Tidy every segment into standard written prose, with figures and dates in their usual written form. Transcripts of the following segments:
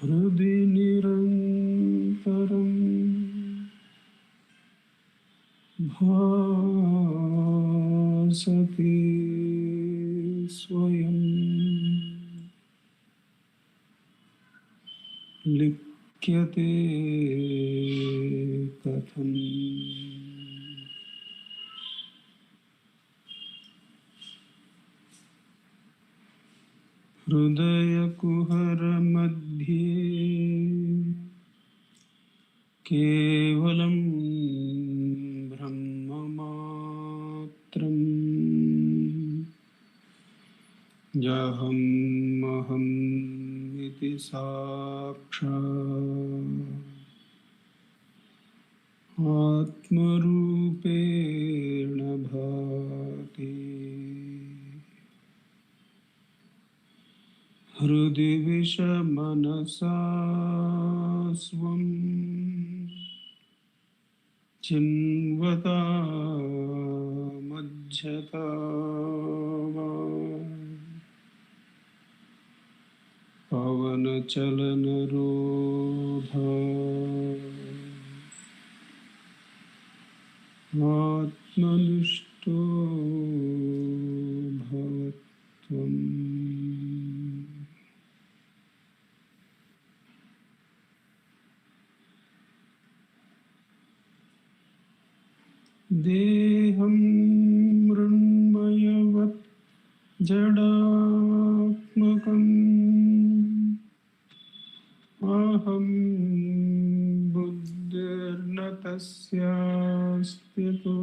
हृदि निरन्तरं भासते स्वयं लिख्यते कथम् हृदयकुहरमध्ये केवलं ब्रह्ममात्रम् यहमहम् इति साक्षात् आत्मरूपेण भाति हृदि विषमनसा स्वं चिन्वता मज्जता वा पवनचलनरोधा आत्मनिष्ठो भवत्वम् देहं मृण्मयवत् जडात्मकम् अहं बुद्धिर्न तस्यास्त्यतो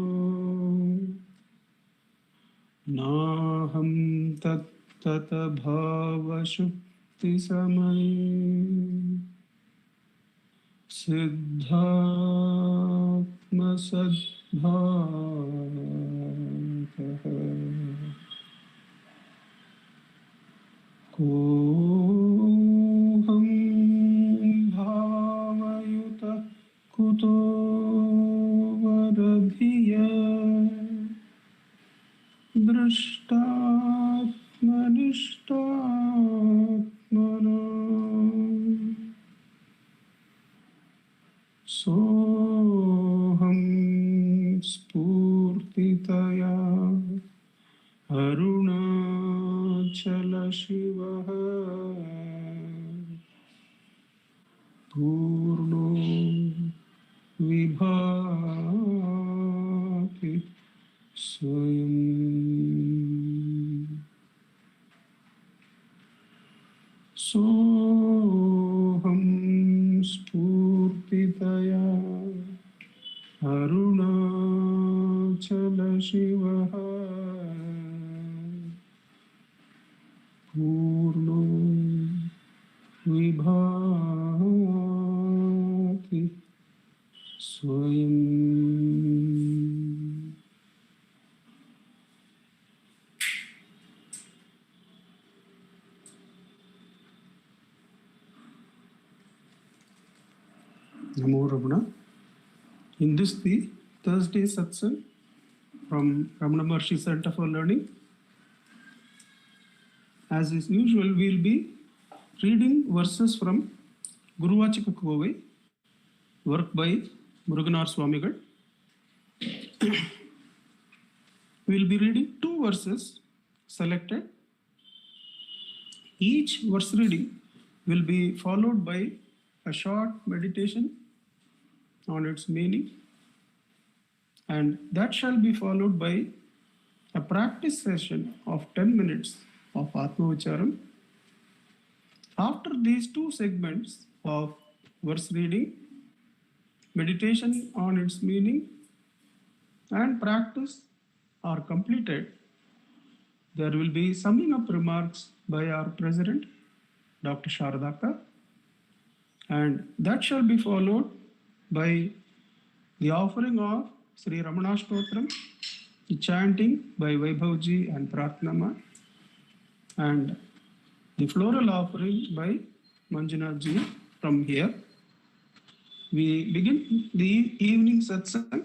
नाहं तत्तत भावशुक्तिसमये सिद्धात्मसद्भातः कोऽहं भावयुतः कुतो वरभिय दृष्टात्मनिष्टात्मना सोऽहं स्फूर्तितया अरुणाचलशिवः पूर्णो विभाति स्वयं सोऽहं स्फूर्तितया अरुणाचलशिवः पूर्णो विभाति स्वयं Namo Ramana. In this the Thursday satsang from Ramana Maharshi Center for Learning. As is usual, we will be reading verses from Guruvachika Kovai, work by Muruganar Swamigal. We will be reading two verses selected. Each verse reading will be followed by a short meditation on its meaning, and that shall be followed by a practice session of 10 minutes of Atma Vicharam. After these two segments of verse reading, meditation on its meaning, and practice are completed, there will be summing up remarks by our President, Dr. Sharadaka, and that shall be followed by the offering of Sri Ramana Stotram, the chanting by Vaibhavji and Pratnama, and the floral offering by Manjunathji from here. We begin the evening satsang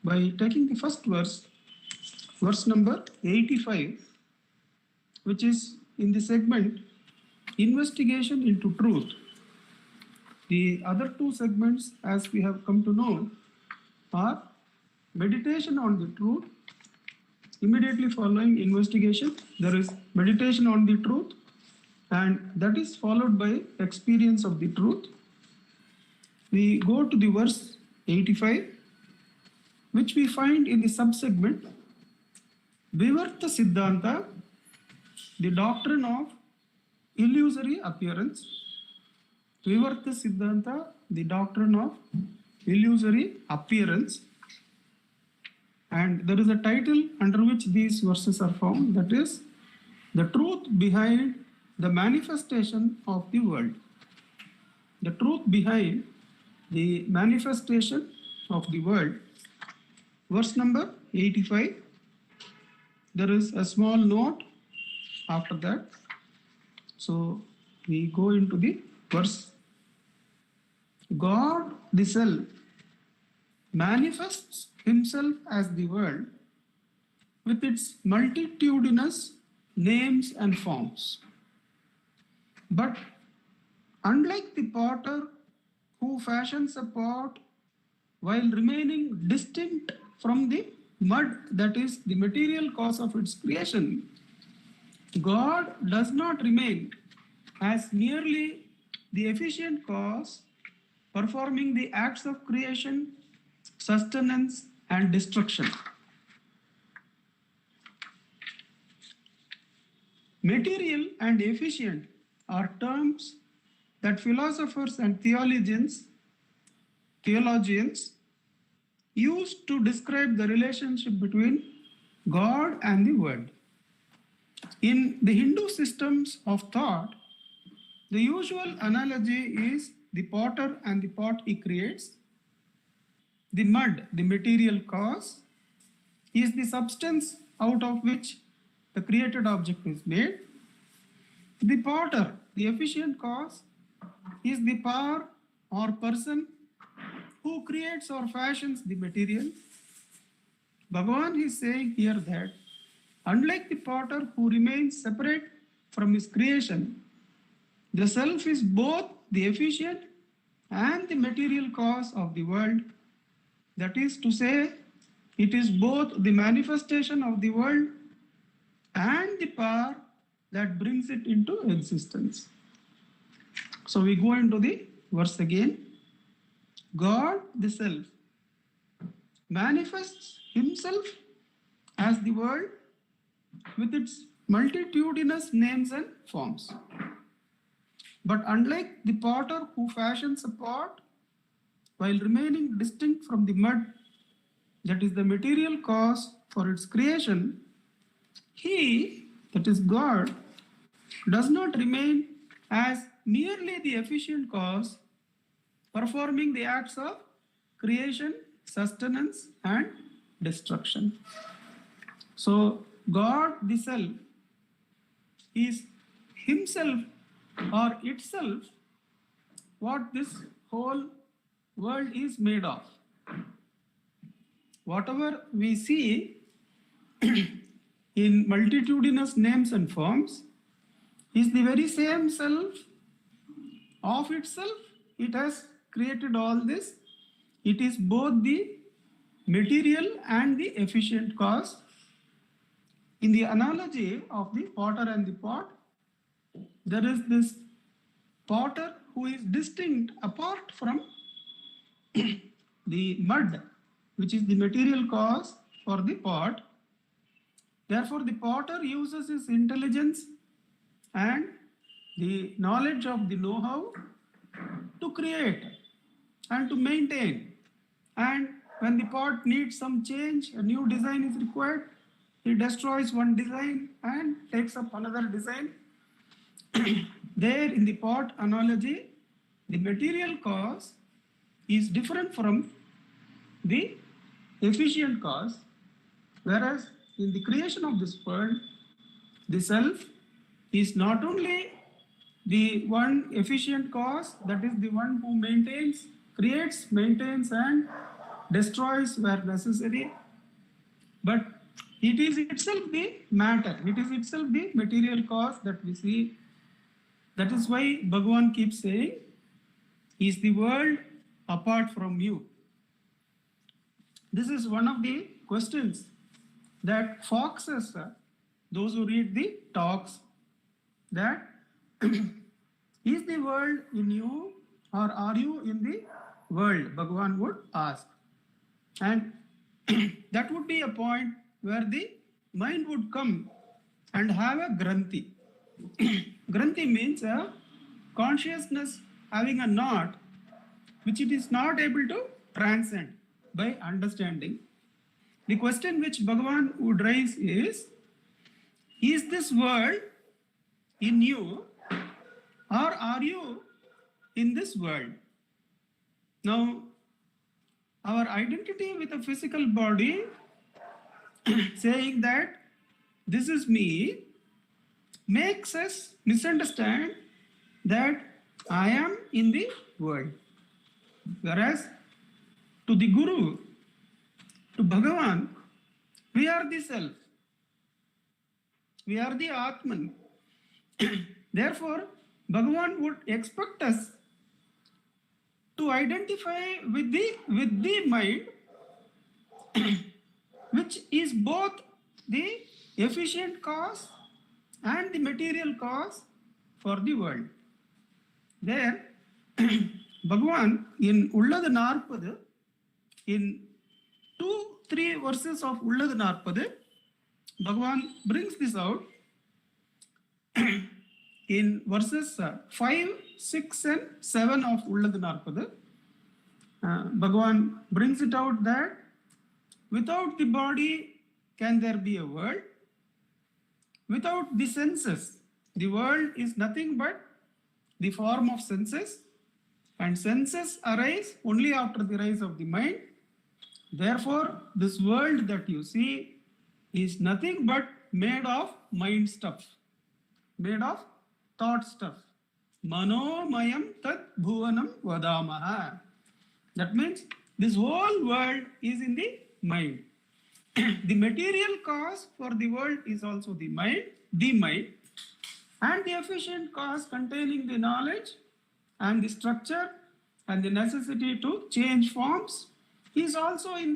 by taking the first verse, verse number 85 which is in the segment investigation into truth. The other two segments, as we have come to know, are meditation on the truth. Immediately following investigation, there is meditation on the truth, and that is followed by experience of the truth. We go to the verse 85, which we find in the subsegment Vivarta Siddhanta, the doctrine of illusory appearance. Vivarta Siddhanta, the doctrine of illusory appearance. And there is a title under which these verses are found, that is, the truth behind the manifestation of the world. The truth behind the manifestation of the world. Verse number 85. There is a small note after that. So we go into the verse. God, the self, manifests himself as the world with its multitudinous names and forms. But unlike the potter who fashions a pot while remaining distinct from the mud, that is the material cause of its creation, God does not remain as merely the efficient cause performing the acts of creation, sustenance, and destruction. Material and efficient are terms that philosophers and theologians use to describe the relationship between God and the world. In the Hindu systems of thought, the usual analogy is the potter and the pot he creates. The mud, the material cause, is the substance out of which the created object is made. The potter, the efficient cause, is the power or person who creates or fashions the material. Bhagavan is saying here that unlike the potter who remains separate from his creation, the self is both the efficient and the material cause of the world. That is to say, it is both the manifestation of the world and the power that brings it into existence. So we go into the verse again. God, the self, manifests himself as the world with its multitudinous names and forms. But unlike the potter who fashions a pot while remaining distinct from the mud, that is the material cause for its creation, he, that is God, does not remain as merely the efficient cause performing the acts of creation, sustenance, and destruction. So God, the self, is himself or itself what this whole world is made of. Whatever we see in multitudinous names and forms is the very same self of itself. It has created all this. It is both the material and the efficient cause. In the analogy of the potter and the pot, there is this potter who is distinct apart from the mud, which is the material cause for the pot. Therefore, the potter uses his intelligence and the knowledge of the know-how to create and to maintain. And when the pot needs some change, a new design is required, he destroys one design and takes up another design. There in the pot analogy, the material cause is different from the efficient cause, whereas in the creation of this world, the self is not only the one efficient cause, that is the one who maintains, creates, maintains, and destroys where necessary, but It is itself the matter. It is itself the material cause that we see. That is why Bhagavan keeps saying, is the world apart from you? This is one of the questions that foxes those who read the talks, that is the world in you or are you in the world? Bhagavan would ask. And that would be a point where the mind would come and have a granthi. Granthi means a consciousness having a knot which it is not able to transcend by understanding. The question which Bhagavan would raise is this world in you or are you in this world? Now, our identity with a physical body, saying that this is me, makes us misunderstand that I am in the world. Whereas to the Guru, to Bhagavan, we are the self. We are the Atman. Therefore, Bhagavan would expect us to identify with the mind, which is both the efficient cause and the material cause for the world. There, Bhagavan in Ulladu Narpadu, in 2-3 verses of Ulladu Narpadu, Bhagavan brings this out. In verses 5, 6 and 7 of Ulladu Narpadu, Bhagavan brings it out that without the body can there be a world? Without the senses, the world is nothing but the form of senses, and senses arise only after the rise of the mind. Therefore, this world that you see is nothing but made of mind stuff, made of thought stuff. Manomayam tat bhuvanam vadamaha. That means this whole world is in the mind. The material cause for the world is also the mind, and the efficient cause containing the knowledge and the structure and the necessity to change forms is also in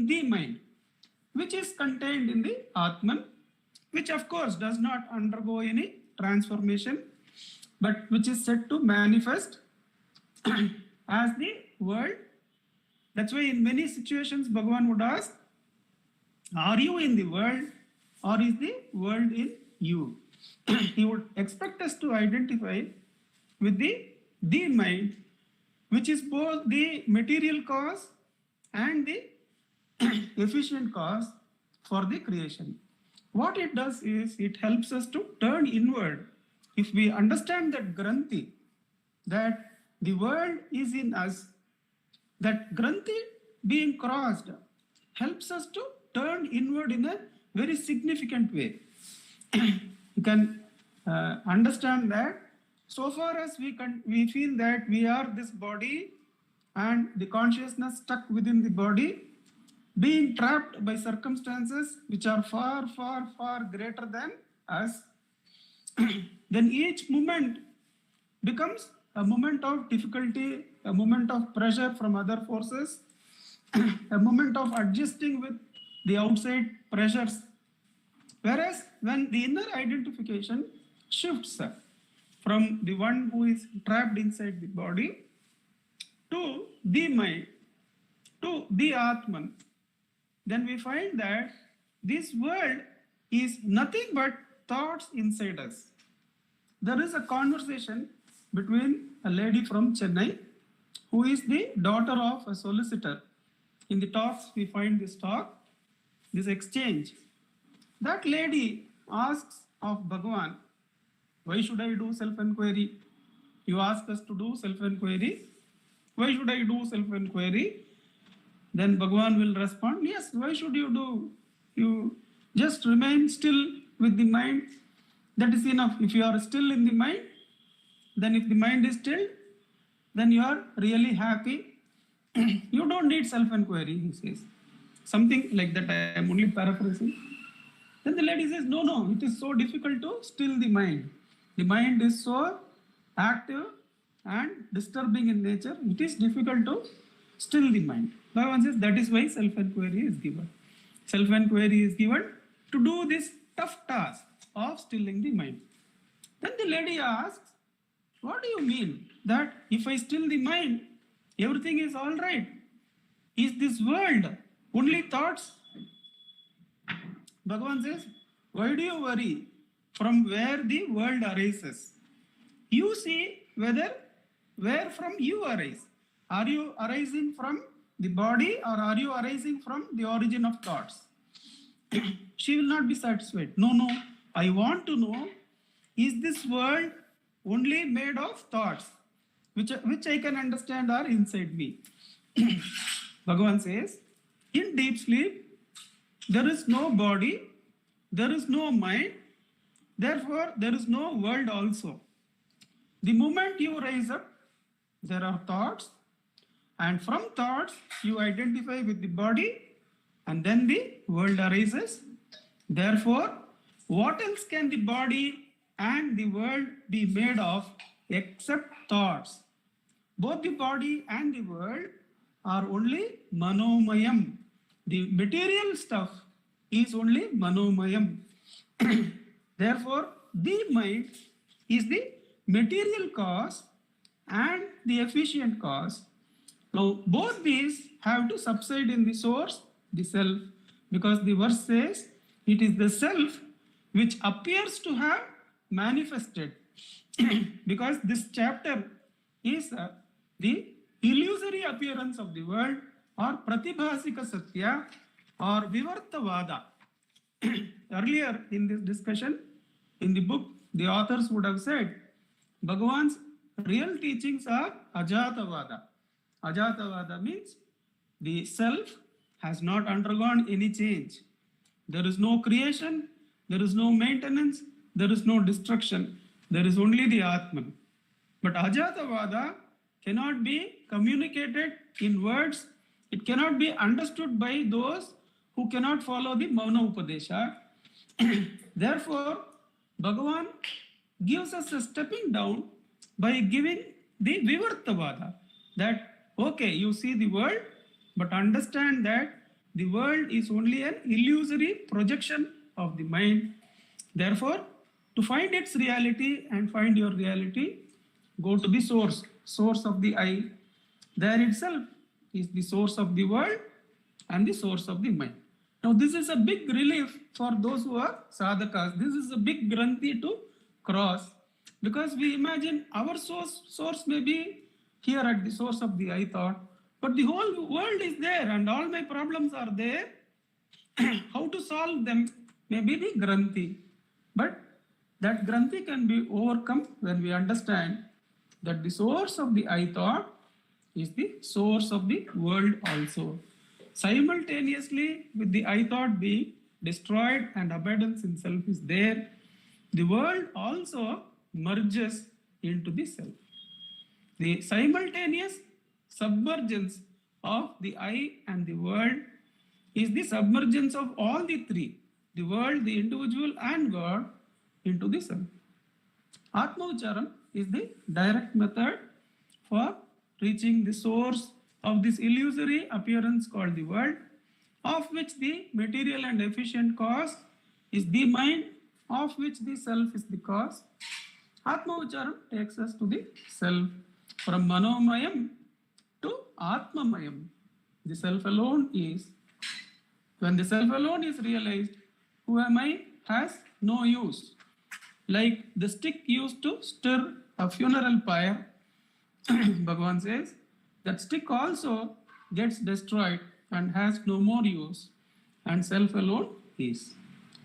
the mind, which is contained in the Atman, which of course does not undergo any transformation, but which is said to manifest as the world. That's why in many situations Bhagavan would ask, are you in the world or is the world in you? He would expect us to identify with the mind, which is both the material cause and the efficient cause for the creation. What it does is it helps us to turn inward. If we understand that granthi, that the world is in us, that granthi being crossed helps us to turn inward in a very significant way. You can understand that so far as we feel that we are this body and the consciousness stuck within the body, being trapped by circumstances which are far, far, far greater than us, then each moment becomes a moment of difficulty, a moment of pressure from other forces, a moment of adjusting with the outside pressures. Whereas when the inner identification shifts from the one who is trapped inside the body to the mind, to the Atman, then we find that this world is nothing but thoughts inside us. There is a conversation between a lady from Chennai who is the daughter of a solicitor. In the talks, we find this talk, this exchange. That lady asks of Bhagavan, why should I do self-inquiry? You ask us to do self-inquiry. Why should I do self-inquiry? Then Bhagavan will respond, yes, why should you do? You just remain still with the mind. That is enough. If you are still in the mind, then if the mind is still, then you are really happy. You don't need self-inquiry, he says. Something like that. I am only paraphrasing. Then the lady says, no, no, it is so difficult to still the mind. The mind is so active and disturbing in nature, it is difficult to still the mind. Bhagavan says that is why self-enquiry is given. Self-enquiry is given to do this tough task of stilling the mind. Then the lady asks, what do you mean that if I still the mind, everything is all right? Is this world only thoughts? Bhagavan says, why do you worry from where the world arises? You see where from you arise. Are you arising from the body or are you arising from the origin of thoughts? She will not be satisfied. No, no, I want to know, is this world only made of thoughts, which I can understand are inside me? Bhagavan says, in deep sleep, there is no body, there is no mind, therefore there is no world also. The moment you rise up, there are thoughts, and from thoughts you identify with the body, and then the world arises. Therefore, what else can the body and the world be made of except thoughts? Both the body and the world are only manomayam. The material stuff is only manomayam. Therefore, the mind is the material cause and the efficient cause. Now, both these have to subside in the source, the self, because the verse says it is the self which appears to have manifested. Because this chapter is the illusory appearance of the world, or pratibhasika satya, or vivartavada. Earlier in this discussion, in the book, the authors would have said Bhagavan's real teachings are ajatavada. Ajatavada means the self has not undergone any change. There is no creation, there is no maintenance, there is no destruction. There is only the Atman. But ajatavada cannot be communicated in words. It cannot be understood by those who cannot follow the Mauna Upadesha. Therefore, Bhagavan gives us a stepping down by giving the Vivartavada, that okay, you see the world, but understand that the world is only an illusory projection of the mind. Therefore, to find its reality and find your reality, go to the source of the I. There itself is the source of the world and the source of the mind. Now, this is a big relief for those who are sadhakas. This is a big granthi to cross, because we imagine our source may be here at the source of the I thought, but the whole world is there and all my problems are there. How to solve them may be the granthi. But that granthi can be overcome when we understand that the source of the I thought is the source of the world also. Simultaneously, with the I thought being destroyed and abundance in self is there, the world also merges into the self. The simultaneous submergence of the I and the world is the submergence of all the three, the world, the individual, and God, into the self. Atma Ucharan is the direct method for reaching the source of this illusory appearance called the world, of which the material and efficient cause is the mind, of which the self is the cause. Atma Ucharan takes us to the self, from Manomayam to Atmamayam. The self alone is, when the self alone is realized, who am I has no use. Like the stick used to stir a funeral pyre, Bhagavan says, that stick also gets destroyed and has no more use, and self alone is.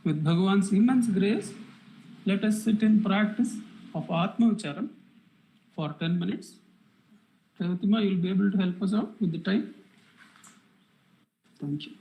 With Bhagavan's immense grace, let us sit in practice of Atma Ucharan for 10 minutes. Revatima, you will be able to help us out with the time. Thank you.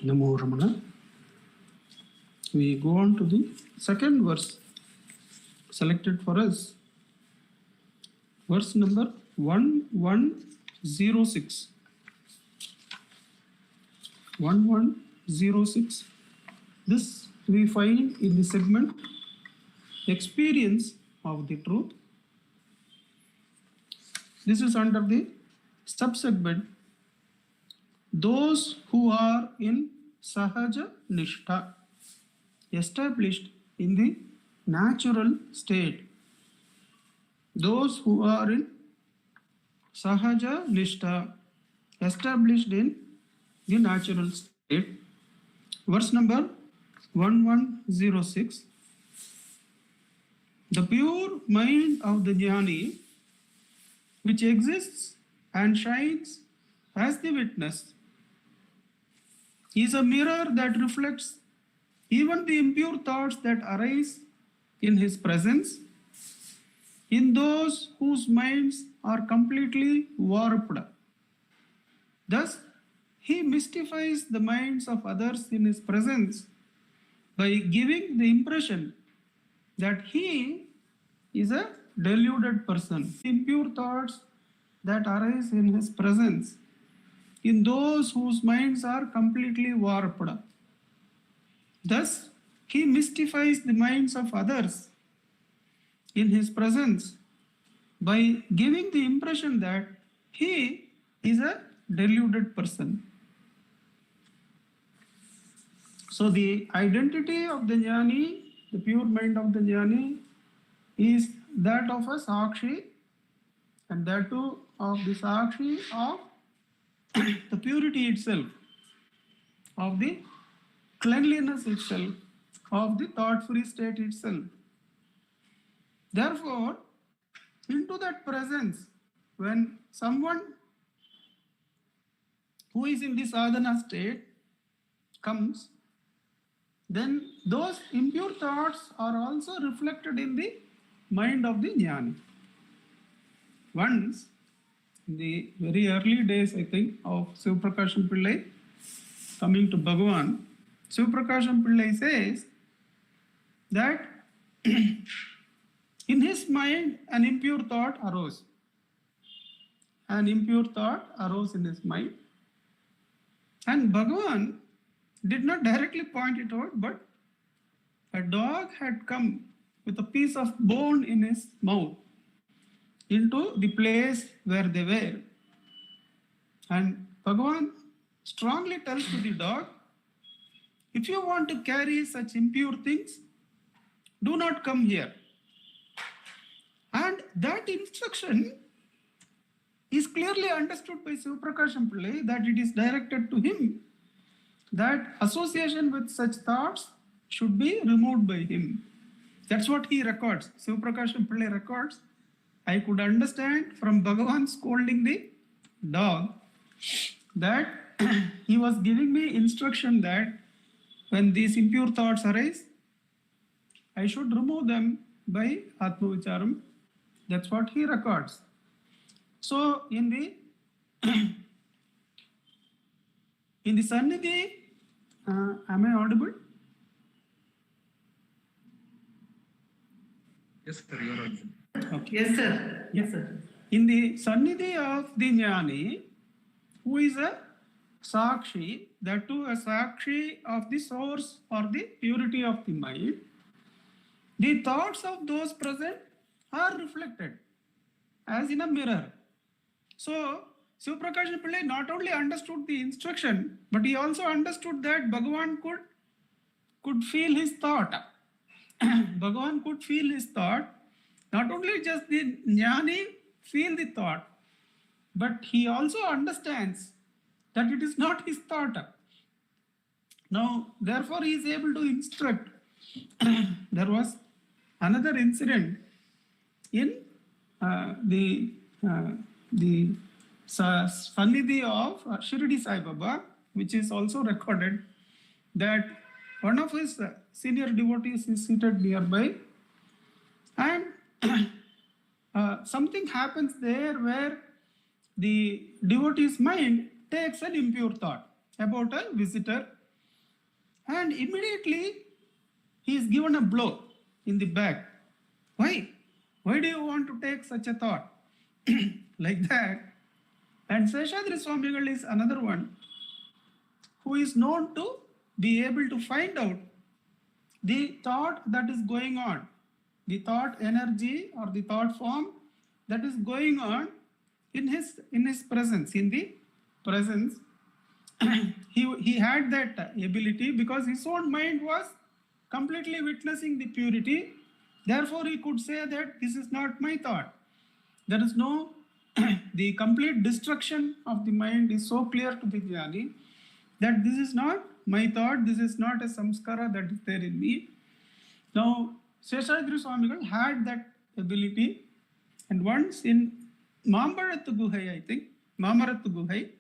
Namo Ramana. We go on to the second verse selected for us. Verse number 1106. 1106. This we find in the segment Experience of the Truth. This is under the subsegment Those who are in Sahaja Nishtha, established in the natural state. Those who are in Sahaja Nishtha, established in the natural state. Verse number 1106. The pure mind of the jnani, which exists and shines as the witness, is a mirror that reflects even the impure thoughts that arise in his presence, in those whose minds are completely warped. Thus, he mystifies the minds of others in his presence by giving the impression that he is a deluded person. Impure thoughts that arise in his presence, in those whose minds are completely warped. Thus, he mystifies the minds of others in his presence by giving the impression that he is a deluded person. So the identity of the jnani, the pure mind of the jnani, is that of a sakshi, and that too of the sakshi of the purity itself, of the cleanliness itself, of the thought-free state itself. Therefore, into that presence, when someone who is in the sadhana state comes, then those impure thoughts are also reflected in the mind of the jnani. Once, in the very early days, I think, of Sivaprakasham Pillai coming to Bhagavan, Sivaprakasham Pillai says that in his mind an impure thought arose. An impure thought arose in his mind. And Bhagavan did not directly point it out, but a dog had come with a piece of bone in his mouth into the place where they were. And Bhagavan strongly tells to the dog, if you want to carry such impure things, do not come here. And that instruction is clearly understood by Sivaprakasham Pillai, that it is directed to him, that association with such thoughts should be removed by him. That's what he records. Sivaprakasham Pillai records, I could understand from Bhagavan scolding the dog that he was giving me instruction that when these impure thoughts arise, I should remove them by Atma Vicharam. That's what he records. So in the Sannidhi, am I audible? Yes, sir, you are audible. Okay. Yes, sir. Yes, sir. In the Sannidhi of the jnani, who is a sakshi, that too a sakshi of the source or the purity of the mind, the thoughts of those present are reflected as in a mirror. So Sivaprakasham Pillai not only understood the instruction, but he also understood that Bhagavan could feel his thought. Bhagavan could feel his thought. Not only just the jnani feel the thought, but he also understands that it is not his thought. Now, therefore, he is able to instruct. There was another incident in the Sannidhi of Shirdi Sai Baba, which is also recorded, that one of his senior devotees is seated nearby, and something happens there where the devotee's mind takes an impure thought about a visitor and immediately he is given a blow in the back. Why? Why do you want to take such a thought? Like that. And Seshadri Swamigal is another one who is known to be able to find out the thought that is going on, the thought energy or the thought form that is going on in his presence, in the presence. he had that ability because his own mind was completely witnessing the purity. Therefore, he could say that this is not my thought. There is no, the complete destruction of the mind is so clear to the jnani that this is not my thought, this is not a samskara that is there in me. Now, Seshadri Swamigal had that ability, and once in Mambarathu Guhai, I think, Mamarathu Guhai,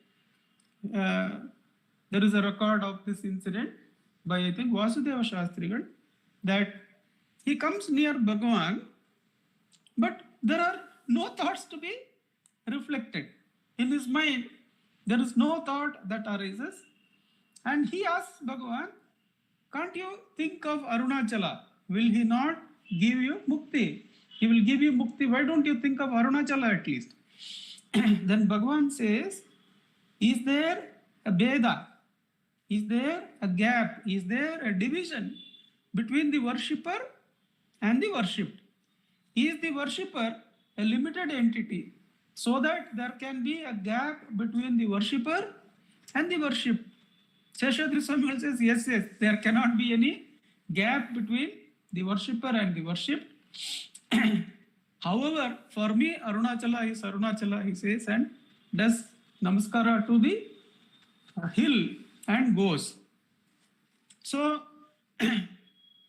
there is a record of this incident by, I think, Vasudeva Shastrigal, that he comes near Bhagavan, but there are no thoughts to be reflected. In his mind, there is no thought that arises. And he asks Bhagavan, can't you think of Arunachala? Will he not give you mukti? He will give you mukti. Why don't you think of Arunachala at least? Then Bhagavan says, is there a Veda? Is there a gap? Is there a division between the worshipper and the worshipped? Is the worshipper a limited entity so that there can be a gap between the worshipper and the worshipped? Seshadri Swamigal says, yes, there cannot be any gap between the worshipper and the worshipped. However, for me, Arunachala is Arunachala, he says, and does namaskara to the hill and goes. So,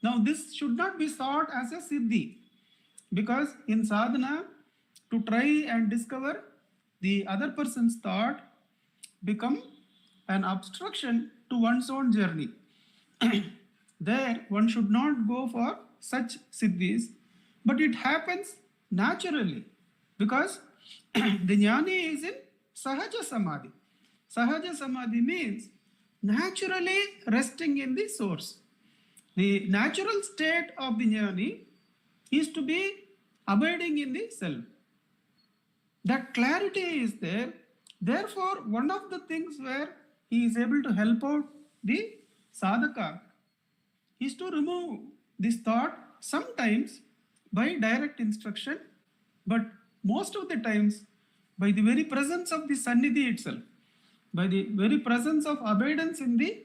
now this should not be thought as a siddhi, because in sadhana, to try and discover the other person's thought become an obstruction to one's own journey. There, one should not go for such siddhis, but it happens naturally because the jnani is in sahaja samadhi. Sahaja samadhi means naturally resting in the source. The natural state of the jnani is to be abiding in the self. That clarity is there. Therefore, one of the things where he is able to help out the sadhaka is to remove this thought, sometimes by direct instruction, but most of the times by the very presence of the sannidhi itself, by the very presence of abidance in the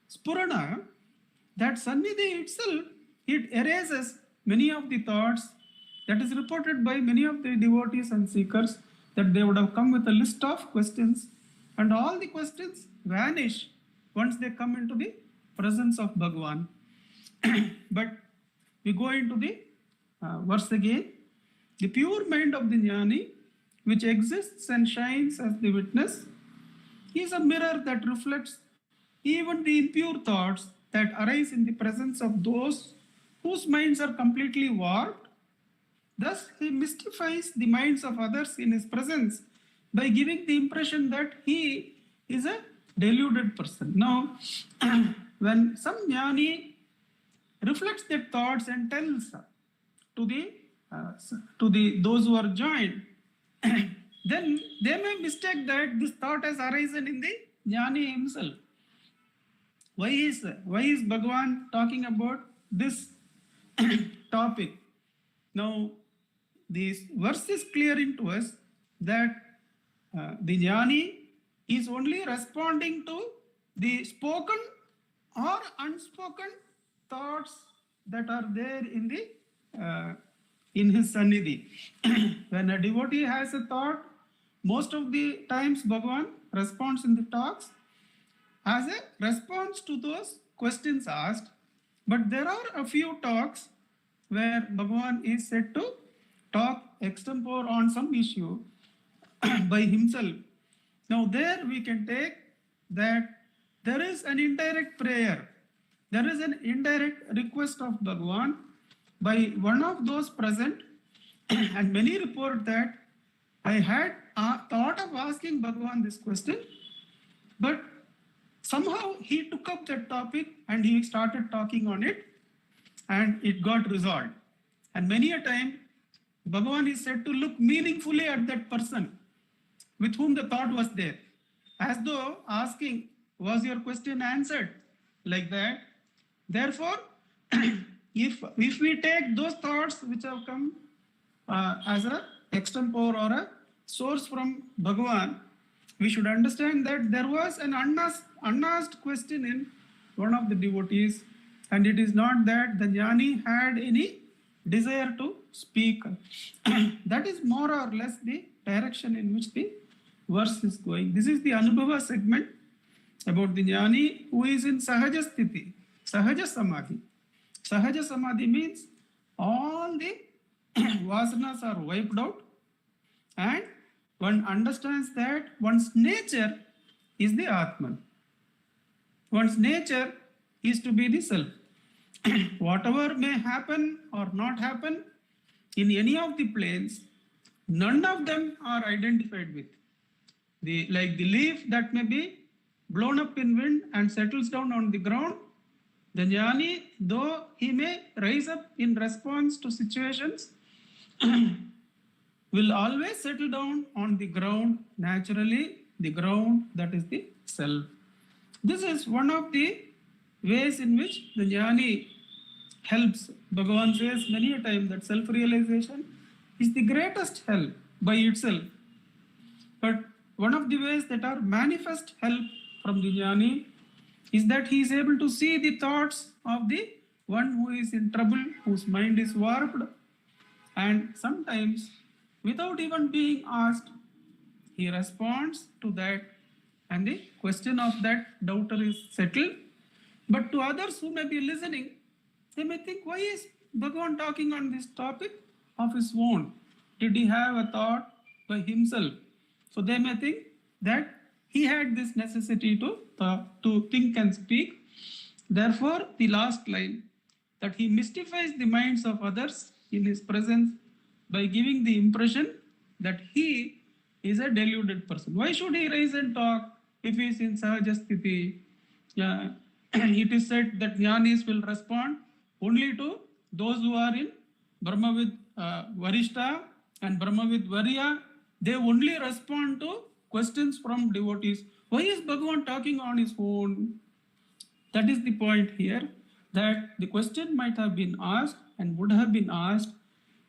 spurana. That sannidhi itself, it erases many of the thoughts. That is reported by many of the devotees and seekers, that they would have come with a list of questions, and all the questions vanish once they come into the presence of Bhagavan. But we go into the verse again. The pure mind of the jnani, which exists and shines as the witness, is a mirror that reflects even the impure thoughts that arise in the presence of those whose minds are completely warped. Thus, he mystifies the minds of others in his presence by giving the impression that he is a deluded person. Now, when some jnani reflects their thoughts and tells to the those who are joined, then they may mistake that this thought has arisen in the jnani himself. Why is Bhagavan talking about this topic? Now, this verse is clearing to us that the jnani is only responding to the spoken or unspoken thoughts that are there in the in his sannidhi. When a devotee has a thought, most of the times Bhagavan responds in the talks as a response to those questions asked. But there are a few talks where Bhagavan is said to talk extempore on some issue by himself. Now there we can take that there is an indirect prayer, there is an indirect request of Bhagavan by one of those present, and many report that I had thought of asking Bhagavan this question, but somehow he took up that topic and he started talking on it, and it got resolved. And many a time, Bhagavan is said to look meaningfully at that person with whom the thought was there, as though asking, was your question answered? Like that. Therefore, if we take those thoughts which have come as a extempore or a source from Bhagavan, we should understand that there was an unasked question in one of the devotees, and it is not that the jnani had any desire to speak. That is more or less the direction in which the verse is going. This is the Anubhava segment about the jnani who is in Sahaja Sthiti, Sahaja Samadhi. Sahaja Samadhi means all the vasanas are wiped out, and one understands that one's nature is the Atman. One's nature is to be the self. Whatever may happen or not happen in any of the planes, none of them are identified with. Like the leaf that may be blown up in wind and settles down on the ground, the jnani, though he may rise up in response to situations, will always settle down on the ground naturally, the ground that is the self. This is one of the ways in which the jnani helps. Bhagavan says many a time that self-realization is the greatest help by itself. But one of the ways that are manifest help from the jnani is that he is able to see the thoughts of the one who is in trouble, whose mind is warped, and sometimes without even being asked, he responds to that, and the question of that doubter is settled. But to others who may be listening, they may think, why is Bhagavan talking on this topic of his own? Did he have a thought by himself? So they may think that he had this necessity to think and speak. Therefore, the last line, that he mystifies the minds of others in his presence by giving the impression that he is a deluded person. Why should he rise and talk if he is in Sahajasthiti? It is said that jnanis will respond only to those who are in Brahmavid Varishta and Brahmavid Varya. They only respond to questions from devotees. Why is Bhagavan talking on his own? That is the point here, that the question might have been asked and would have been asked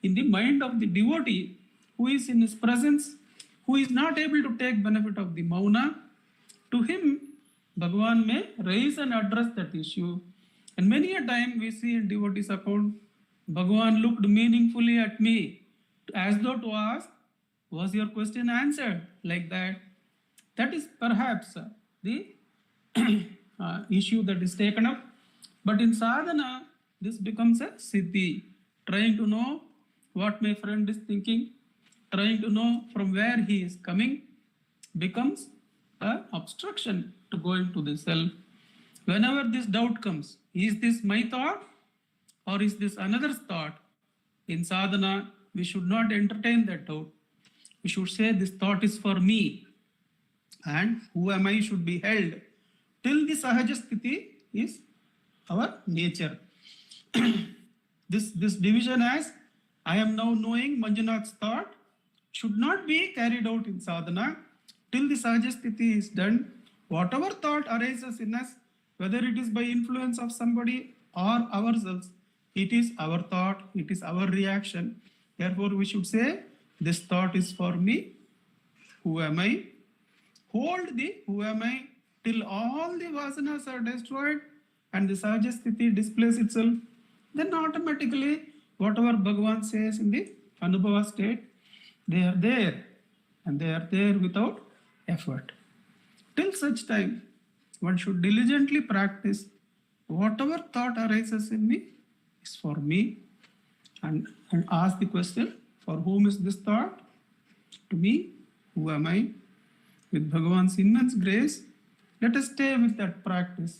in the mind of the devotee who is in his presence, who is not able to take benefit of the mauna. To him, Bhagavan may raise and address that issue. And many a time we see in devotee's account, Bhagavan looked meaningfully at me as though to ask, was your question answered? Like that. That is perhaps the issue that is taken up. But in sadhana, this becomes a siddhi. Trying to know what my friend is thinking, trying to know from where he is coming, becomes an obstruction to going to the self. Whenever this doubt comes, is this my thought or is this another's thought? In sadhana, we should not entertain that doubt. We should say this thought is for me, and who am I should be held till the Sahajasthiti is our nature. This division as I am now knowing Manjunath's thought should not be carried out in sadhana till the Sahajasthiti is done. Whatever thought arises in us, whether it is by influence of somebody or ourselves, it is our thought, it is our reaction. Therefore, we should say, this thought is for me. Who am I? Hold the who am I till all the vasanas are destroyed and the Sahajasthiti displays itself. Then automatically, whatever Bhagavan says in the Anubhava state, they are there, and they are there without effort. Till such time, one should diligently practice whatever thought arises in me is for me, and ask the question, for whom is this thought? To me, who am I? With Bhagavan's immense grace, let us stay with that practice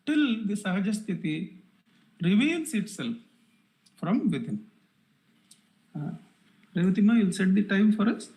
till the Sahajasthiti reveals itself from within. Revatima, you'll set the time for us.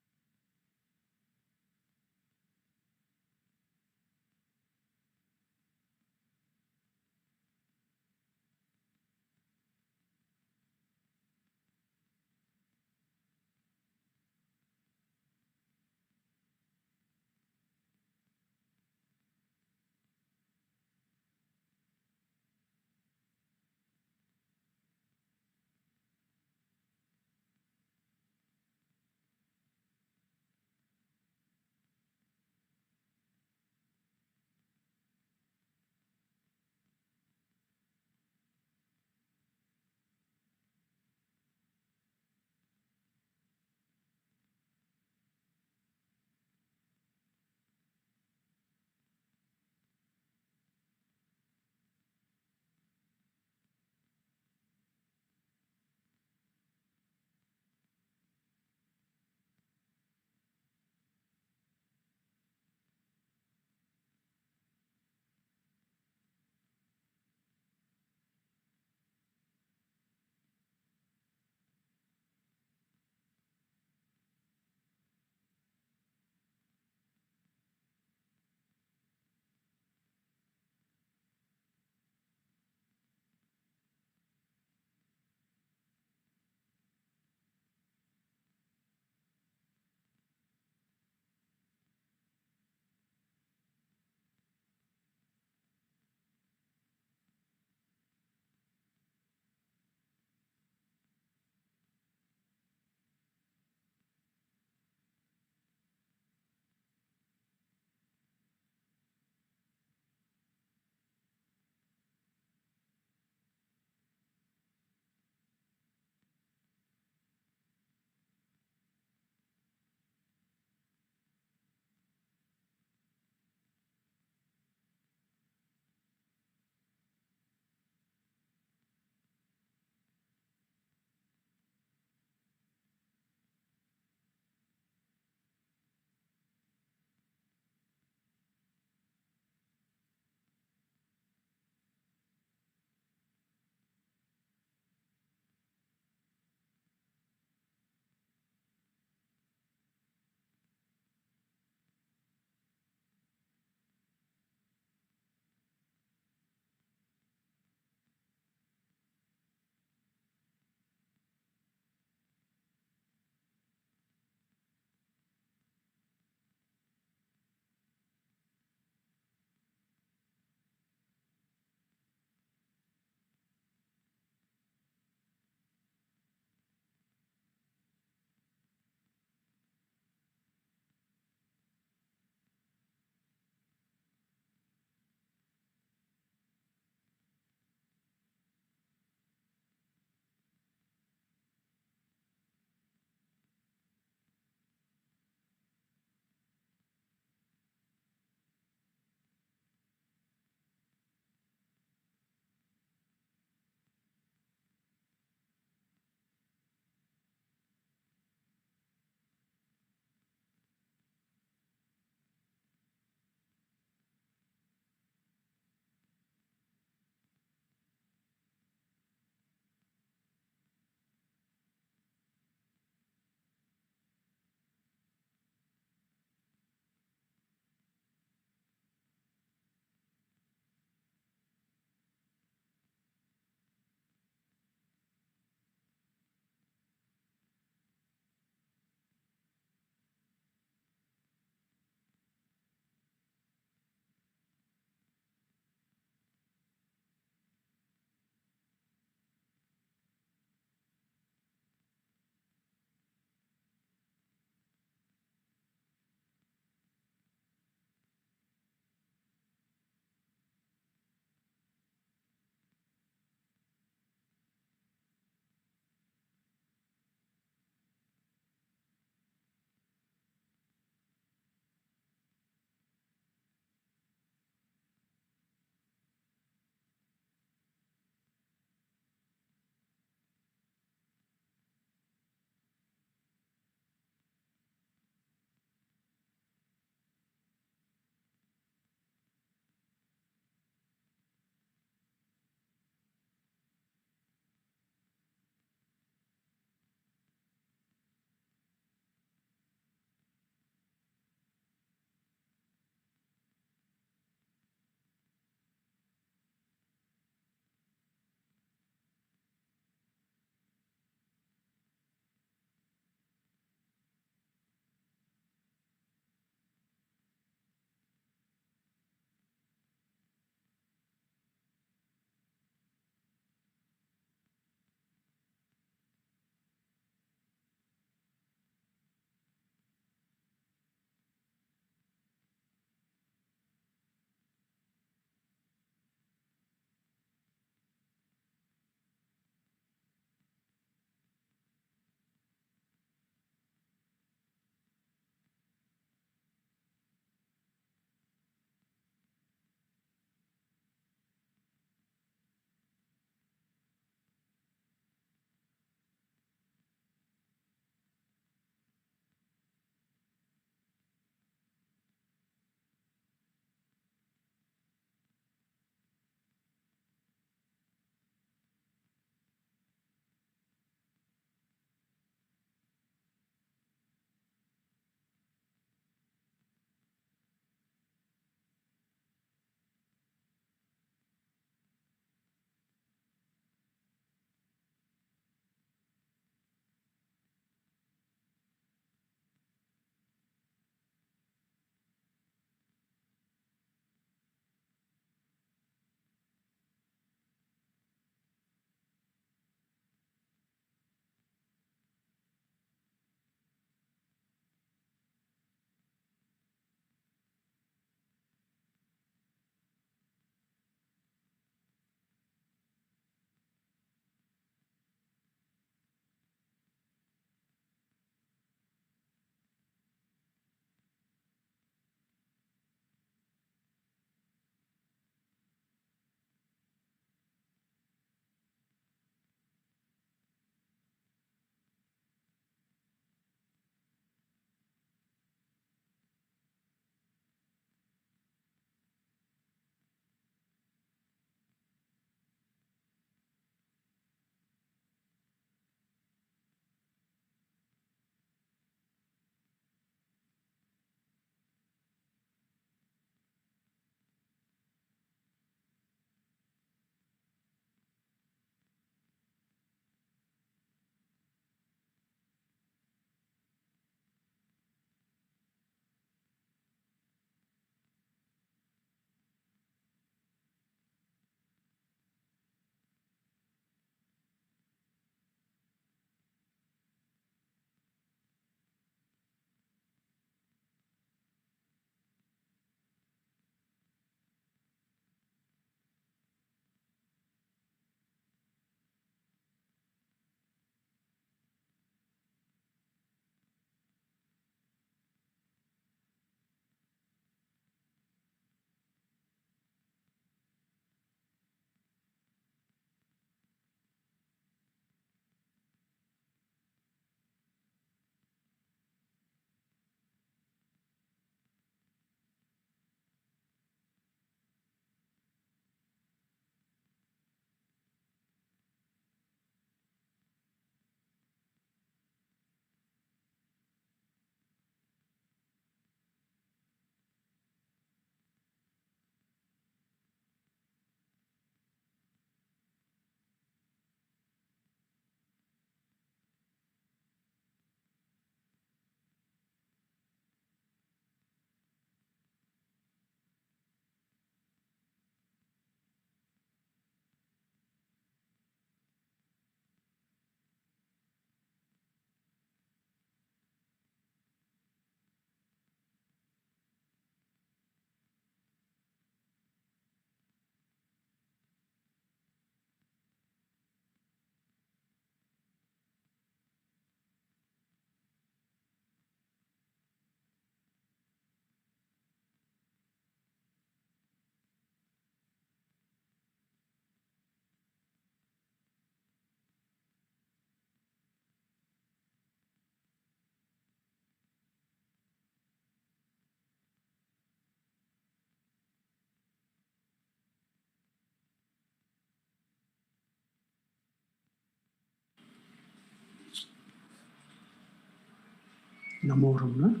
Namo Ramana.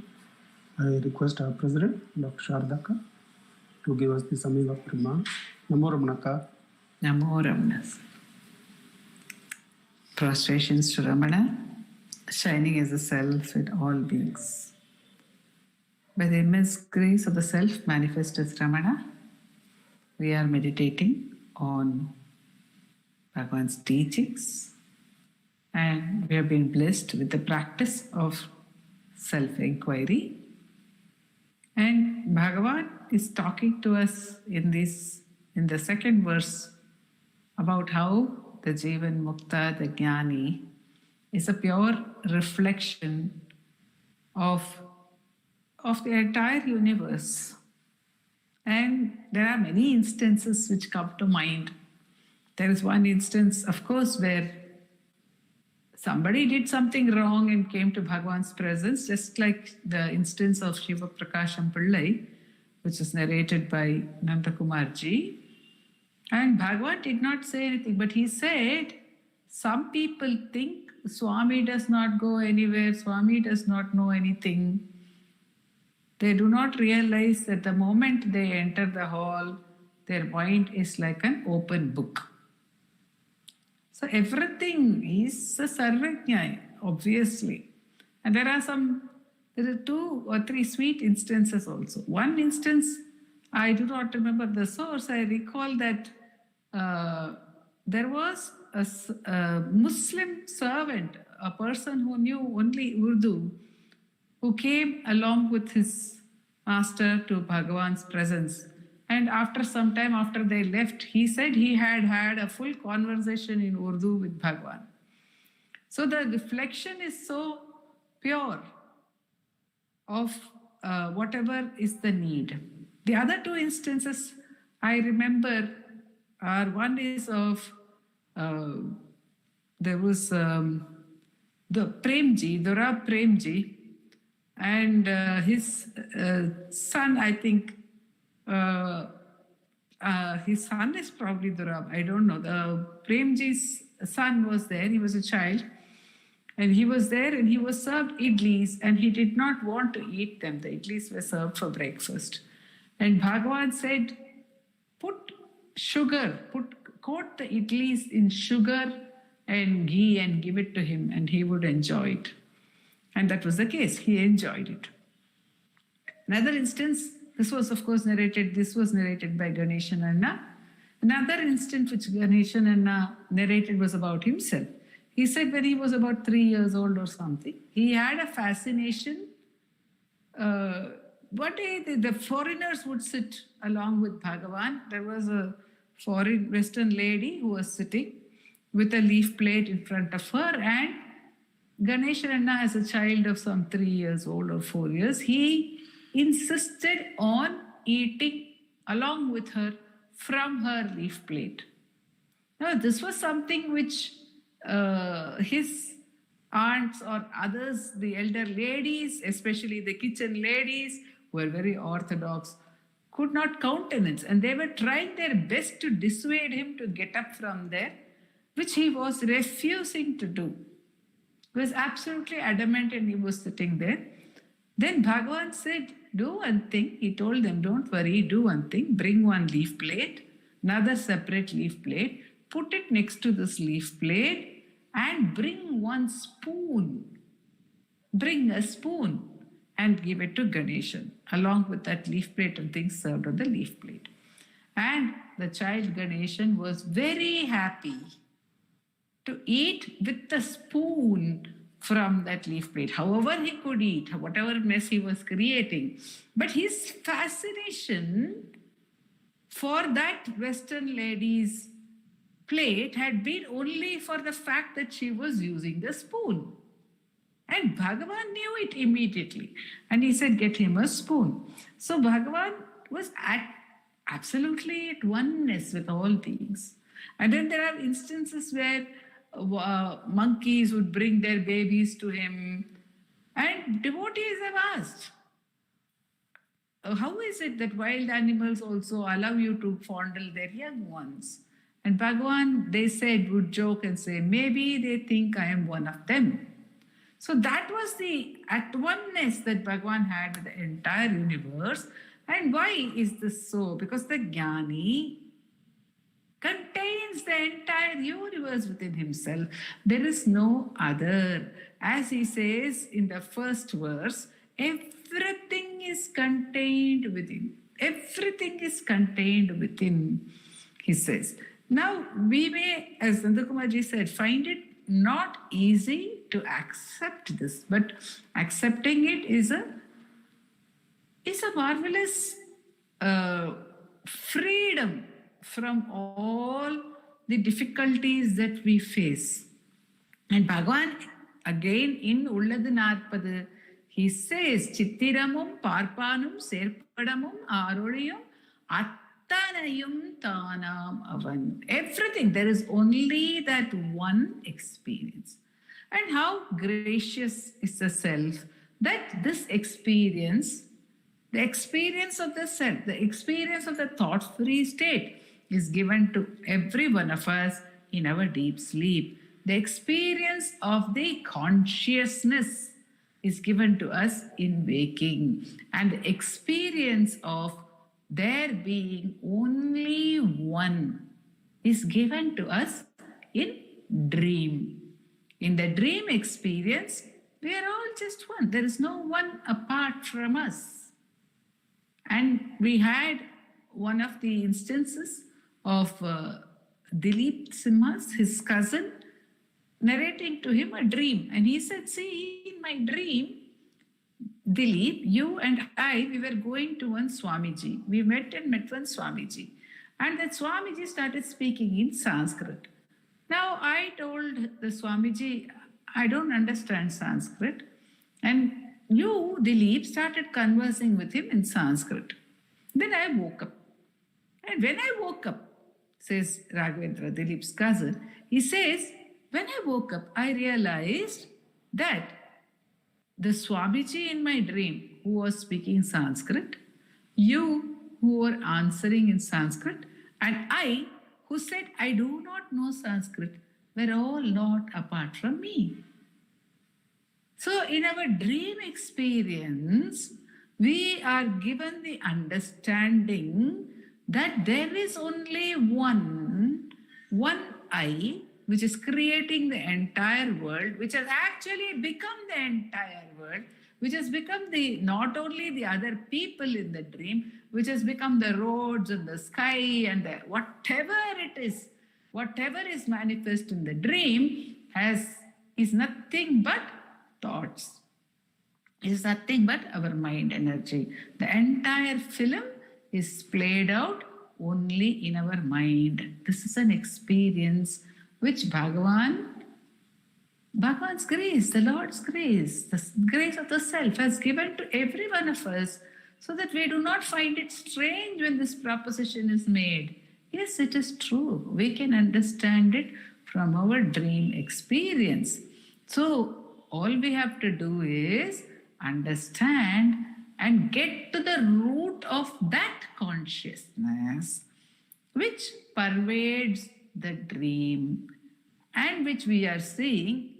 I request our President, Dr. Shardaka, to give us the summing of remarks. Namo Ramanaka. Namo Ramana. Prostrations to Ramana, shining as a self with all beings. By the immense grace of the self manifest as Ramana, we are meditating on Bhagavan's teachings, and we have been blessed with the practice of self-inquiry. And Bhagavan is talking to us in the second verse about how the Jivan Mukta, the Jnani, is a pure reflection of the entire universe. And there are many instances which come to mind. There is one instance, of course, where somebody did something wrong and came to Bhagavan's presence, just like the instance of Shiva Prakasham Pillai, which is narrated by Nandakumar ji. And Bhagavan did not say anything, but he said, some people think Swami does not go anywhere, Swami does not know anything. They do not realize that the moment they enter the hall, their mind is like an open book. So everything is a sarvajna, obviously. And there are 2 or 3 sweet instances also. One instance, I do not remember the source, I recall that there was a Muslim servant, a person who knew only Urdu, who came along with his master to Bhagavan's presence. And after some time, after they left, he said he had had a full conversation in Urdu with Bhagavan. So the reflection is so pure of whatever is the need. The other 2 instances I remember are, one is of, there was the Premji, Dorab Premji, and his son, I think, his son is probably Dorab, I don't know. The Premji's son was there, he was a child, and he was there and he was served idlis and he did not want to eat them. The idlis were served for breakfast. And Bhagavan said, coat the idlis in sugar and ghee and give it to him and he would enjoy it. And that was the case, he enjoyed it. Another instance, this was narrated by Ganeshan Anna. Another instance which Ganeshan Anna narrated was about himself. He said when he was about 3 years old or something, he had a fascination. One day the foreigners would sit along with Bhagavan. There was a foreign Western lady who was sitting with a leaf plate in front of her, and Ganeshan Anna, as a child of some 3 years old or 4 years, he insisted on eating along with her from her leaf plate. Now, this was something which his aunts or others, the elder ladies, especially the kitchen ladies, who were very orthodox, could not countenance, and they were trying their best to dissuade him to get up from there, which he was refusing to do. He was absolutely adamant and he was sitting there. Then Bhagavan said, do one thing. He told them, don't worry, do one thing. Bring one leaf plate, another separate leaf plate, put it next to this leaf plate and bring one spoon. Bring a spoon and give it to Ganeshan along with that leaf plate and things served on the leaf plate. And the child Ganeshan was very happy to eat with the spoon from that leaf plate. However he could eat, whatever mess he was creating. But his fascination for that Western lady's plate had been only for the fact that she was using the spoon. And Bhagavan knew it immediately. And he said, get him a spoon. So Bhagavan was absolutely at oneness with all beings. And then there are instances where monkeys would bring their babies to him. And devotees have asked, how is it that wild animals also allow you to fondle their young ones? And Bhagavan, they said, would joke and say, maybe they think I am one of them. So that was the at oneness that Bhagavan had with the entire universe. And why is this so? Because the Jnani contains the entire universe within himself. There is no other. As he says in the first verse, everything is contained within. Everything is contained within, he says. Now, we may, as Nandakumar said, find it not easy to accept this, but accepting it is a marvelous freedom from all the difficulties that we face. And Bhagavan, again in Ulladu Narpadu, he says, Chittiramum, Parpanum, Serpadamum, Aroliyum, Attanayum, Tanam, Avan. Everything. There is only that one experience. And how gracious is the self that this experience, the experience of the self, the experience of the thought-free state is given to every one of us in our deep sleep. The experience of the consciousness is given to us in waking. And the experience of there being only one is given to us in dream. In the dream experience, we are all just one. There is no one apart from us. And we had one of the instances of Dilip Simha's, his cousin, narrating to him a dream. And he said, see, in my dream, Dilip, you and I, we were going to one Swamiji. We met one Swamiji. And that Swamiji started speaking in Sanskrit. Now, I told the Swamiji, I don't understand Sanskrit. And you, Dilip, started conversing with him in Sanskrit. Then I woke up. And when I woke up, says Raghavendra, Dilip's cousin, he says, when I woke up, I realized that the Swamiji in my dream, who was speaking Sanskrit, you who were answering in Sanskrit, and I who said, I do not know Sanskrit, were all not apart from me. So in our dream experience, we are given the understanding that there is only one I, which is creating the entire world, which has actually become the entire world, which has become the not only the other people in the dream, which has become the roads and the sky and the whatever it is, whatever is manifest in the dream is nothing but thoughts. Is nothing but our mind energy. The entire film is played out only in our mind. This is an experience which Bhagavan's grace, the Lord's grace, the grace of the self has given to every one of us, so that we do not find it strange when this proposition is made. Yes, it is true. We can understand it from our dream experience. So all we have to do is understand and get to the root of that consciousness which pervades the dream and which we are seeing.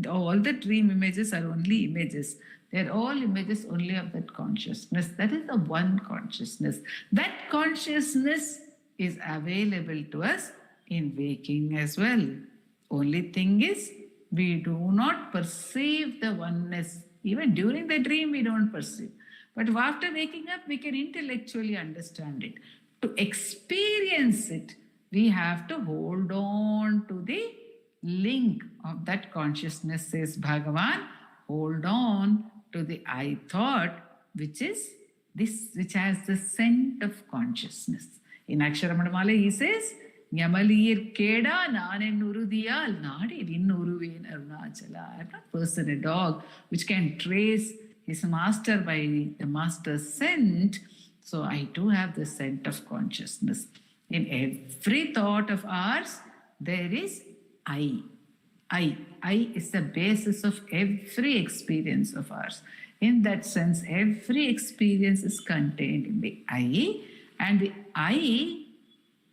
All the dream images are only images. They're all images only of that consciousness. That is the one consciousness. That consciousness is available to us in waking as well. Only thing is, we do not perceive the oneness. Even during the dream, we don't perceive. But after waking up, we can intellectually understand it. To experience it, we have to hold on to the link of that consciousness, says Bhagavan. Hold on to the I thought, which is this, which has the scent of consciousness. In Aksharamadamala, he says, Nyamaliyir Keda Nanen Urudiyal Nadi Rinnuruven Arunachala. I am not a person, a dog, which can trace his master by the master's scent. So I too have the scent of consciousness. In every thought of ours, there is I. I is the basis of every experience of ours. In that sense, every experience is contained in the I, and the I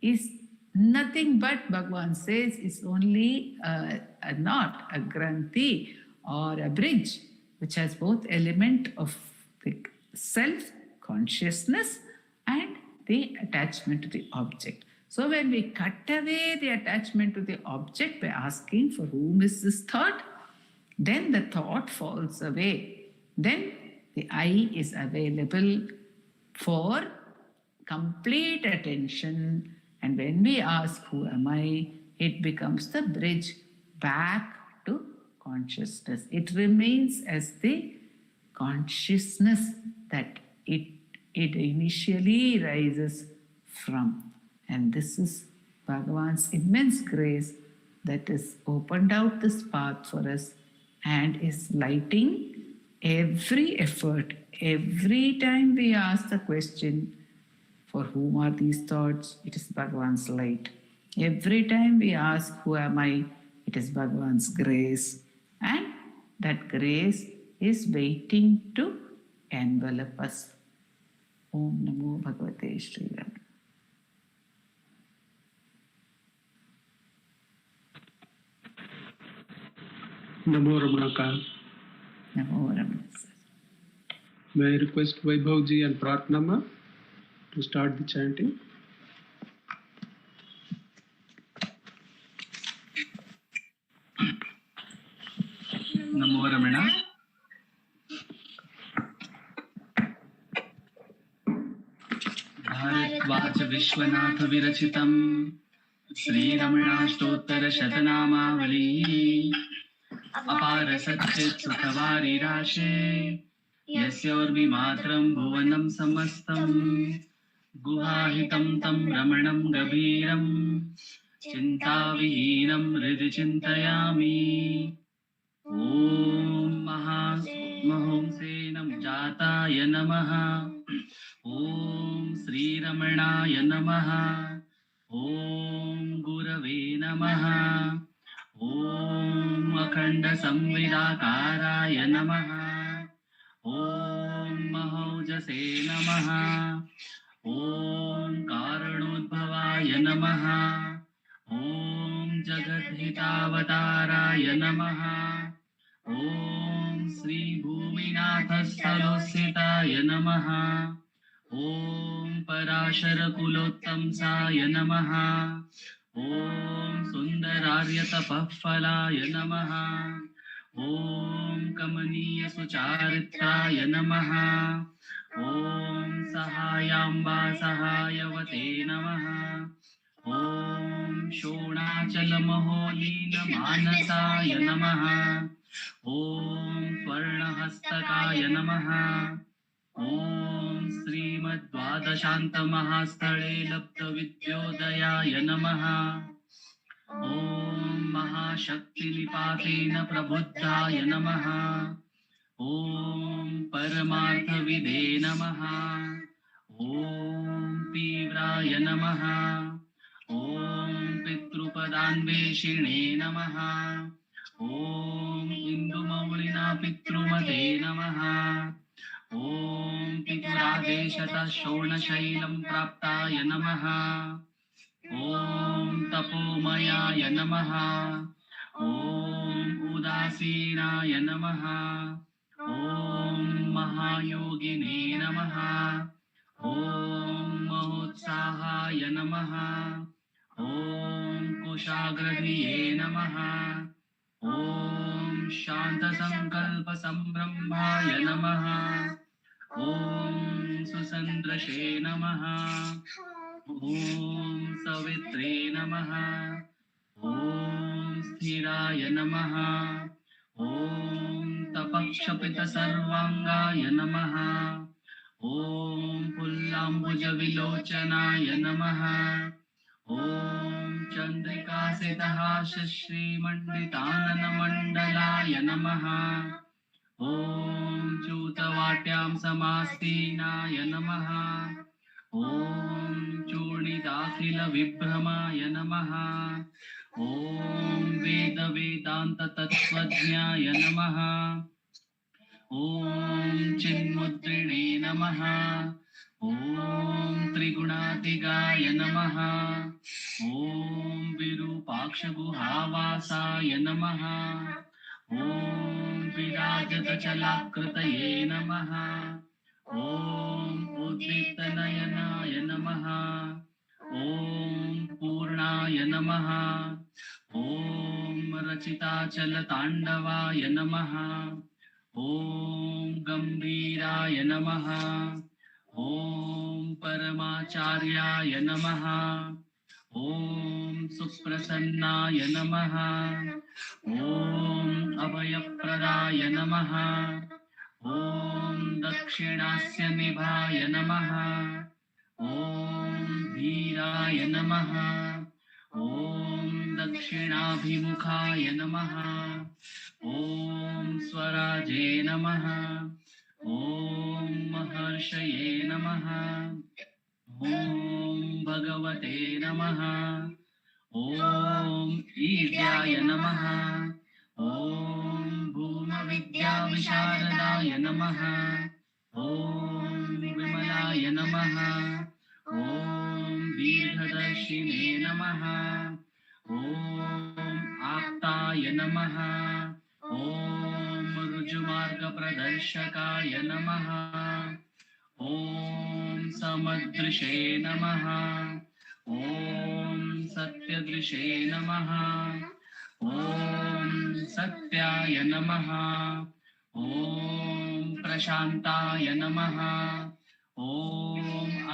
is nothing but, Bhagavan says, is only a knot, a granthi or a bridge which has both element of the self-consciousness and the attachment to the object. So when we cut away the attachment to the object by asking for whom is this thought, then the thought falls away. Then the I is available for complete attention. And when we ask who am I, it becomes the bridge back to consciousness. It remains as the consciousness that it initially rises from. And this is Bhagavan's immense grace that has opened out this path for us and is lighting every effort. Every time we ask the question, for whom are these thoughts? It is Bhagavan's light. Every time we ask, who am I? It is Bhagavan's grace. And that grace is waiting to envelop us. Om Namo Bhagavate Shri Ram. Namo Ramanaka. Namo Ramana. May I request Vaibhavji and Pratnama to start the chanting? Namo Ramana. Bharatvacha Vishwanath Virachitam Sri Ramanashtottara Shatanamavali Apara Satchit Sukhavari Rashe Yasyorvi Matram Bhuvanam Samastam Guhahitam Tam Ramanam Gabhiram Chintavihinam Hridhi Chintayami Om Mahomsenam Jataya Namaha Om Sri Ramanaya Namaha Om Gurave Namaha Om Akhanda Samvidakaraya Namaha Om Mahojase Namaha Om Karanodbhavaya Namaha Om Jagadhitaavataraya Namaha Om Sri Bhuminathasthalositaya Namaha Om Parashara Kulottamsaya Namaha Om Sundararya-tapahphalaya Namaha Om Kamaniya Sucharitraya Namaha Om Sahayamba Sahayavate Namaha Om Shonachala Maholina Manasaya Namaha Om Swarnahastakaya Namaha Om Srimad Dvadashanta Mahastale Lapta Vidyodayaya Namaha Om Mahashakti Nipatena Prabuddhaya Namaha Om Paramartha Vide Namaha Om Tivraya Namaha Om Pitrupadanveshine Namaha Om Indumaulina Pitrumate Namaha Om Pituradeshata Shonashailam Praptaya Namaha Om Tapomayaya Namaha Om Udasinaya Namaha Om Mahayogine Namaha Om Mahotsahaya Namaha Om Kushagrahriye Namaha Om Shanta Sankalpa Sambrahmaya Namaha Om Susandrashe Namaha Om Savitre Namaha Om Sthiraya Namaha Om Tapakshapita Sarvangaya Namaha Om Pullambuja Vilochanaya Namaha Om Chandrika Sitahasha Shri Manditanana Mandalaya Namaha Om Chutavatyam Samastinaya Namaha Om Churnidakhila Vibramaya Namaha Om Veda Vedanta Tattvajnaya Namaha Om Chinmudrine Namaha Om Trigunadigaya Namaha Om Virupaksha Guhavasaya Namaha ॐ विराजतचलाकृतये नमः। ॐ उद्दीप्तनयनाय नमः। ॐ पूर्णाय नमः। ॐ रचिताचलताण्डवाय नमः। ॐ गम्भीराय नमः। ॐ परमाचार्याय नमः। ॐ सुप्रसन्नाय नमः। ॐ अभयप्रदाय नमः। ॐ दक्षिणास्य निभाय नमः। ॐ धीराय नमः। ॐ दक्षिणाभिमुखाय नमः। ॐ स्वराजे नमः। ॐ महर्षये नमः। ॐ भगवते नमः। ॐ ईड्याय नमः। ॐ भूमविद्याविशारदाय नमः। ॐ विमलाय नमः। ॐ दीर्घदर्शिने नमः। ॐ आप्ताय नमः। ॐ ऋजुमार्गप्रदर्शकाय नमः। ॐ समदृशे नमः। ॐ सत्यदृशे नमः। ॐ सत्याय नमः। ॐ प्रशान्ताय नमः। ॐ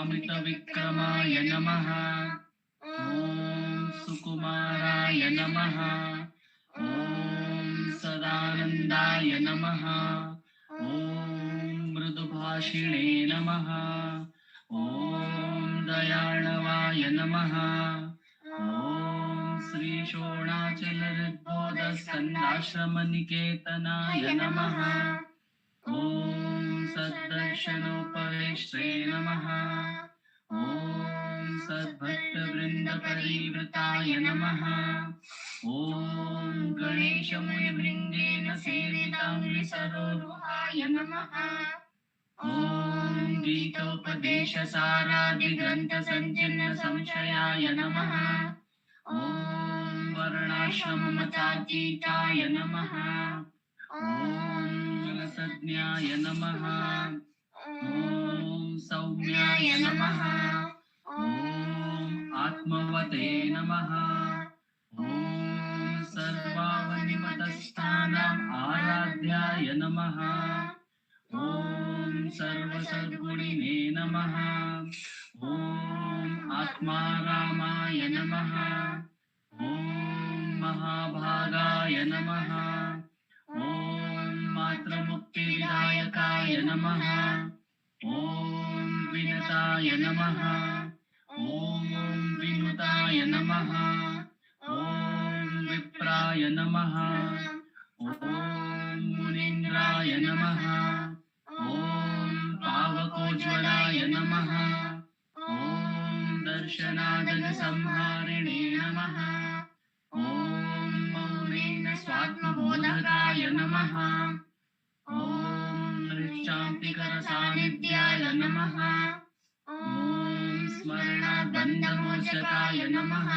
अमितविक्रमाय नमः। ॐ सुकुमाराय नमः। ॐ सदानन्दाय नमः। ॐ मृदुभाषिणे नमः। ॐ दयाळवाय नमः। ॐ श्रीशोणाचलऋद्बोधस्कन्दाश्रमनिकेतनाय नमः। ॐ सद्दर्शनोपवेष्ट्रे नमः। ॐ सद्भक्तवृन्दपरिवृताय नमः। ॐ गणेशमुनिवृन्देन सेवितं विसरोरुहाय नमः। ॐ गीतोपदेशसारादिग्रन्थसञ्चिन्न संशयाय नमः। ॐ वर्णाश्रममतातीताय नमः। ॐ रसज्ञाय नमः। ॐ सौम्याय नमः। ॐ आत्मवते नमः। ॐ सर्वावनिमतस्थानाम् आराध्याय नमः। ॐ सर्वसद्गुणिने नमः। ॐ आत्मारामाय नमः। ॐ महाभागाय नमः। ॐ मातृमुक्तिविदायकाय नमः। ॐ विनताय नमः। ॐ विनुताय नमः। ॐ विप्राय नमः। ॐ मुनीन्द्राय नमः। ॐ पावकोज्ज्वलाय नमः। ॐ दर्शनादनसंहारिणे नमः। ॐ मौनेन स्वात्मबोधकाय नमः। ॐ नृश्चान्तिकरसान्निध्याय नमः। ॐ स्मरणाद्बन्धमोचकाय नमः।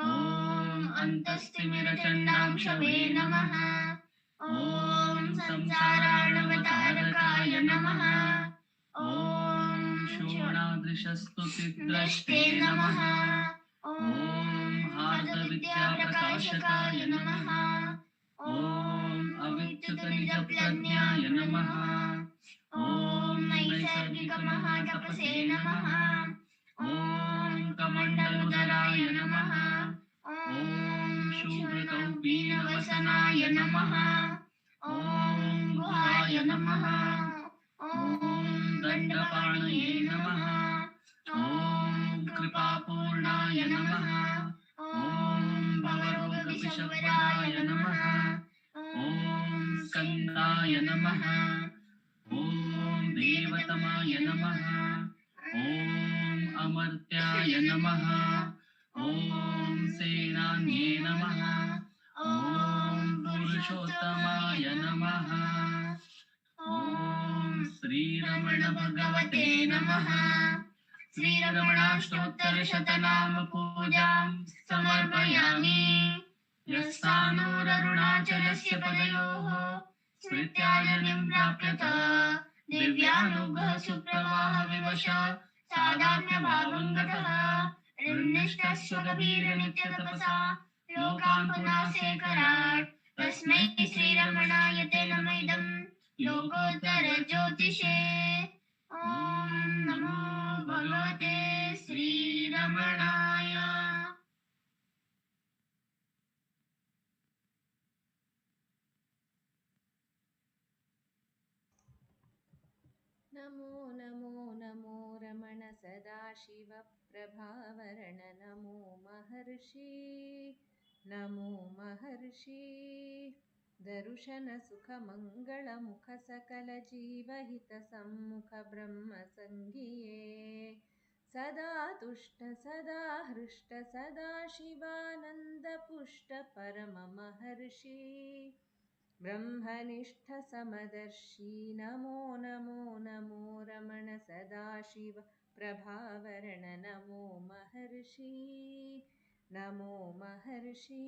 ॐ अन्तस्तिमिरचण्डांशवे नमः। ॐ संसाराणवतारकाय नमः। ॐ शोणादृशस्तुतिद्रष्टे नमः। ॐ हार्दविद्याप्रकाशकाय नमः। ॐ अविच्युतनिजप्रज्ञाय नमः। ॐ नैसर्गिकमहातपसे नमः। ॐ कमण्डलुदराय नमः। ॐ शूद्रकौपीनवसनाय नमः। ॐ गुहाय नमः। ॐ दण्डपाणये नमः। ॐ कृपापूर्णाय नमः। ॐ भवरोगविषवराय नमः। ॐ स्कन्दाय नमः। ॐ देवतमाय नमः। ॐ अमर्त्याय नमः। ॐ सेनान्ये नमः। ॐ पुरुषोत्तमाय नमः। ॐ श्रीरमण भगवते नमः। श्रीरमणाष्टोत्तरशतनाम पूजां समर्पयामि। यस्तानोररुणाचलस्य पदयोः स्मृत्याजनिं प्राप्यत दिव्यानुग्रह सुप्रवाहविवश सादात्म्यभावङ्गतः ऋन्निष्ठस्वगभीरनित्यतपसा लोकान् पुनासेकराट् तस्मै श्रीरमणाय ते नम इदं लोकोत्तरज्योतिषे ॐ नमो भगवते श्रीरमणाय। नमो नमो नमो रमण सदाशिव प्रभावरण नमो महर्षि नमो महर्षि दर्शन सुख मंगल मुख सकल जीवहित सम्मुख ब्रह्म संगिये सदा तुष्ट सदा हृष्ट सदा शिवानंद पुष्ट परम महर्षि ब्रह्मनिष्ठ समदर्शी नमो नमो नमो रमण सदाशिव प्रभावरण नमो महर्षि नमो महर्षि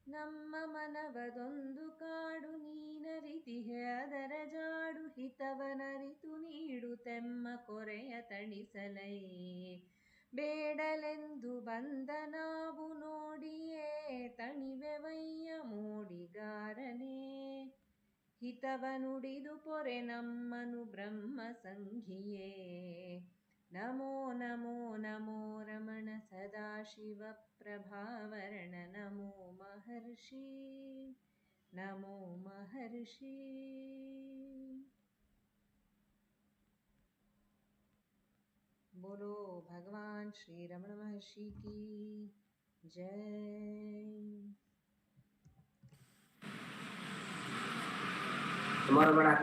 ನಮ್ಮ ಮನವದೊಂದು ಕಾಡು ನೀನರಿತಿಹೆ ಅದರ ಜಾಡು ಹಿತವನರಿತು ನೀಡುತ್ತೆಮ್ಮ ಕೊರೆಯ ತಣಿಸಲೈ ಬೇಡಲೆಂದು ಬಂದ ನಾವು ನೋಡಿಯೇ ತಣಿವೆವಯ್ಯ ಮೋಡಿಗಾರನೇ ಹಿತವನುಡಿದು ಪೊರೆ ನಮ್ಮನು ಬ್ರಹ್ಮ ಸಂಘಿಯೇ ನಮೋ ನಮೋ ನಮೋ ರಮಣ ಸದಾಶಿವ ಪ್ರಭಾವರಣ ನಮೋ ಮಹರ್ಷಿ ನಮೋ ಮಹರ್ಷಿ। बोलो भगवान श्री रमण महर्षि की जय। हमारा बड़ा